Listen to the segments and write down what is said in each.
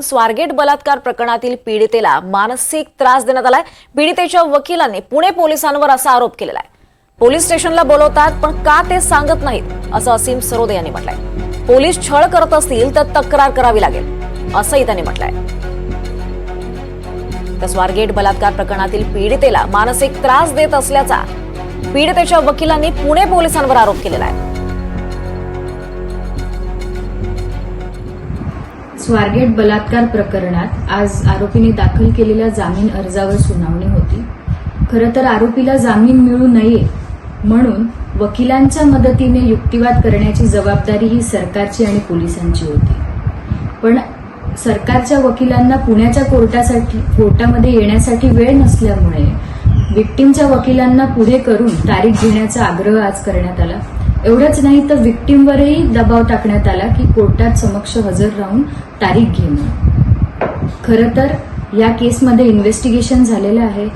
स्वारगेट बलात्कार प्रकरणातील पीडितेला मानसिक त्रास देण्यात आलाय। पीडितेच्या वकिलांनी पुणे पोलिसांवर असा आरोप केलेला आहे। पोलीस स्टेशनला बोलवतात पण का ते सांगत नाहीत असं असीम सरोदे यांनी म्हटलंय। पोलीस छळ करत असतील तर तक्रार करावी लागेल असंही त्यांनी म्हटलंय। तर स्वारगेट बलात्कार प्रकरणातील पीडितेला मानसिक त्रास देत असल्याचा पीडितेच्या वकिलांनी पुणे पोलिसांवर आरोप केलेला आहे। स्वारगेट बलात्कार प्रकरणात आज आरोपीने दाखल केलेल्या जामीन अर्जावर सुनावणी होती। खरं तर आरोपीला जामीन मिळू नये म्हणून वकिलांच्या मदतीने युक्तिवाद करण्याची जबाबदारी ही सरकारची आणि पोलिसांची होती। पण सरकारच्या वकिलांना पुण्याच्या कोर्टामध्ये येण्यासाठी वेळ नसल्यामुळे विक्टिमच्या वकिलांना पुढे करून तारीख घेण्याचा आग्रह आज करण्यात आला। एवढंच नाही तर विक्टिमवरही दबाव टाकण्यात आला की कोर्टात समक्ष हजर राहून तारीख घेणं। खरं तर या केसमध्ये इन्व्हेस्टिगेशन झालेलं आहे,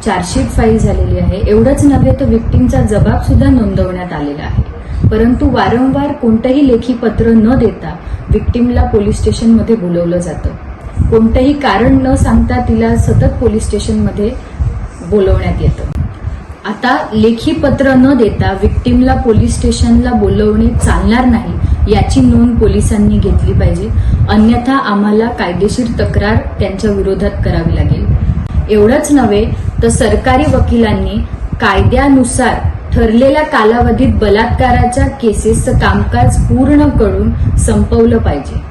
चार्जशीट फाईल झालेली आहे। एवढंच नव्हे तर विक्टिमचा जबाब सुद्धा नोंदवण्यात आलेला आहे। परंतु वारंवार कोणतंही लेखी पत्र न देता विक्टिमला पोलीस स्टेशनमध्ये बोलवलं जातं। कोणतंही कारण न सांगता तिला सतत पोलीस स्टेशनमध्ये बोलवण्यात येतं। आता लेखी पत्र न देता विक्टिमला पोलीस स्टेशनला बोलवणे चालणार नाही याची नोंद पोलिसांनी घेतली पाहिजे, अन्यथा आम्हाला कायदेशीर तक्रार त्यांच्या विरोधात करावी लागेल। एवढंच नव्हे तर सरकारी वकिलांनी कायद्यानुसार ठरलेल्या कालावधीत बलात्काराच्या केसेसचं कामकाज पूर्ण करून संपवलं पाहिजे।